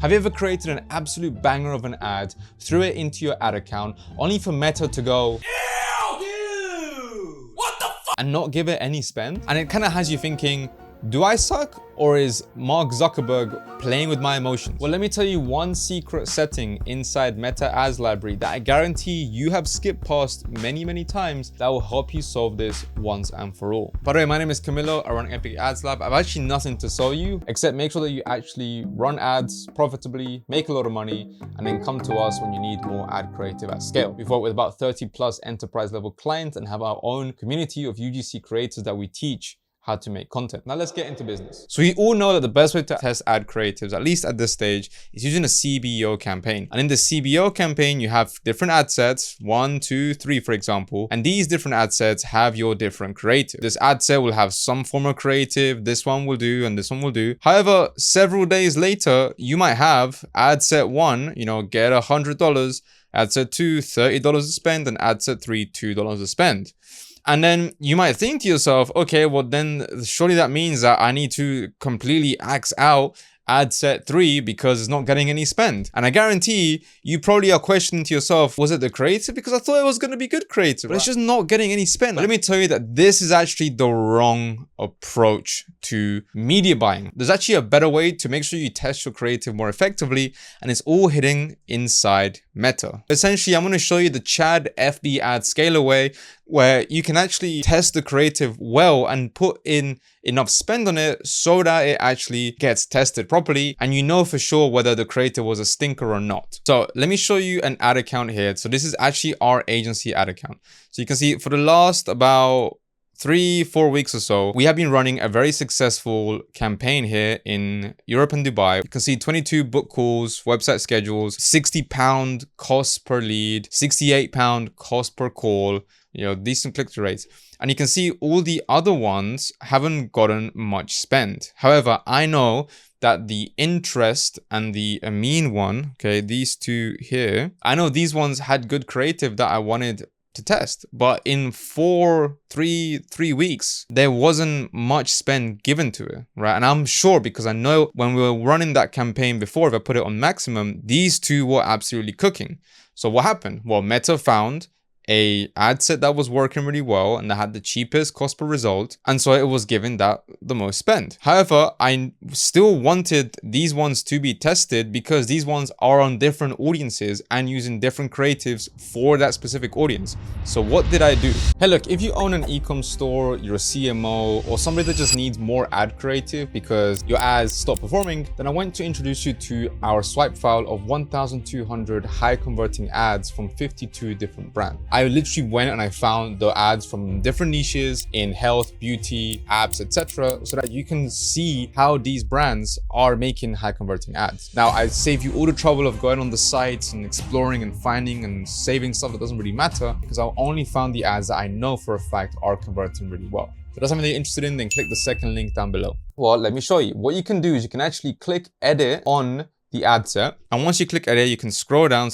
Have you ever created an absolute banger of an ad, threw it into your ad account, only for Meta to go, "Ew, dude, what the fuck?" and not give it any spend? And it kind of has you thinking, do I suck, or is Mark Zuckerberg playing with my emotions? Well, let me tell you one secret setting inside Meta Ads Library that I guarantee you have skipped past many times that will help you solve this once and for all. By the way, my name is Camilo. I run Epic Ads Lab. I've actually nothing to sell you except make sure that you actually run ads profitably, make a lot of money, and then come to us when you need more ad creative at scale. We've worked with about 30 plus enterprise level clients and have our own community of UGC creators that we teach how to make content. Now let's get into business. So we all know that the best way to test ad creatives, at least at this stage, is using a CBO campaign. And in the CBO campaign, you have different ad sets, 1, 2, 3, for example. And these different ad sets have your different creative. This ad set will have some form of creative, this one will do, and this one will do. However, several days later, you might have ad set 1, get $100, ad set 2, $30 to spend, and ad set 3, $2 to spend. And then you might think to yourself, okay, well then surely that means that I need to completely axe out ad set 3 because it's not getting any spend. And I guarantee you probably are questioning to yourself, was it the creative? Because I thought it was going to be good creative, but it's just not getting any spend. But let me tell you that this is actually the wrong approach to media buying. There's actually a better way to make sure you test your creative more effectively, and it's all hidden inside Meta. Essentially, I'm going to show you the Chad FB ad scaler way, where you can actually test the creative well and put in enough spend on it so that it actually gets tested properly and you know for sure whether the creative was a stinker or not. So let me show you an ad account here. So this is actually our agency ad account. So you can see for the last about 3-4 weeks or so, we have been running a very successful campaign here in Europe and Dubai. You can see 22 book calls, website schedules, £60 cost per lead, £68 cost per call, decent click-through rates. And you can see all the other ones haven't gotten much spend. However, I know that the interest and the Amin one, okay, these two here, I know these ones had good creative that I wanted to test, but in three weeks there wasn't much spend given to it, right? And I'm sure, because I know when we were running that campaign before, if I put it on maximum, these two were absolutely cooking. So what happened? Well, Meta found a ad set that was working really well and that had the cheapest cost per result, and so it was given that the most spend. However, I still wanted these ones to be tested because these ones are on different audiences and using different creatives for that specific audience. So what did I do? Hey, look, if you own an e-com store, you're a CMO, or somebody that just needs more ad creative because your ads stop performing, then I want to introduce you to our swipe file of 1,200 high converting ads from 52 different brands. I literally went and I found the ads from different niches in health, beauty, apps, etc., so that you can see how these brands are making high converting ads. Now, I save you all the trouble of going on the sites and exploring and finding and saving stuff that doesn't really matter, because I only found the ads that I know for a fact are converting really well. If that's something that you're interested in, then click the second link down below. Well, let me show you. What you can do is you can actually click edit on the ad set, and once you click edit, you can scroll down,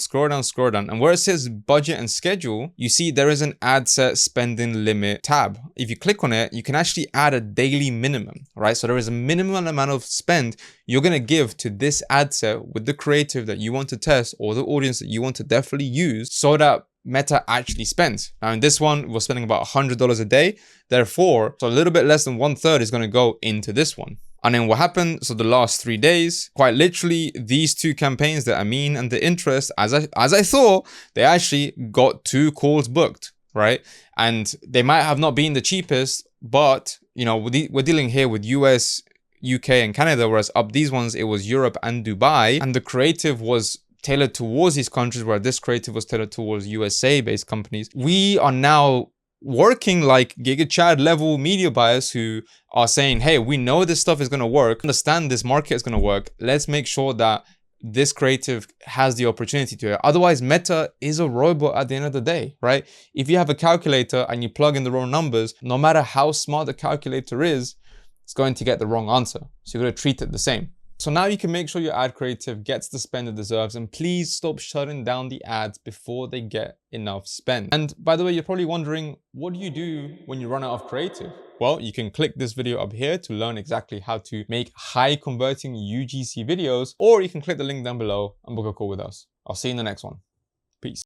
and where it says budget and schedule, you see there is an ad set spending limit tab. If you click on it, you can actually add a daily minimum, right? So there is a minimum amount of spend you're going to give to this ad set with the creative that you want to test or the audience that you want to definitely use, so that Meta actually spends. Now in this one, we're spending about $100 a day. Therefore, so a little bit less than 1/3 is going to go into this one. And then what happened? So the last 3 days, quite literally, these two campaigns, the Amin and the interest, as I thought, they actually got 2 calls booked, right? And they might have not been the cheapest, but we're dealing here with US, UK, and Canada, whereas up these ones, it was Europe and Dubai, and the creative was tailored towards these countries, where this creative was tailored towards USA-based companies. We are now working like Giga Chad level media buyers who are saying, hey, we know this stuff is going to work, understand this market is going to work. Let's make sure that this creative has the opportunity to it. Otherwise, Meta is a robot at the end of the day, right? If you have a calculator and you plug in the wrong numbers, no matter how smart the calculator is, it's going to get the wrong answer. So you're going to treat it the same. So now you can make sure your ad creative gets the spend it deserves, and please stop shutting down the ads before they get enough spend. And by the way, you're probably wondering, what do you do when you run out of creative? Well, you can click this video up here to learn exactly how to make high converting UGC videos, or you can click the link down below and book a call with us. I'll see you in the next one.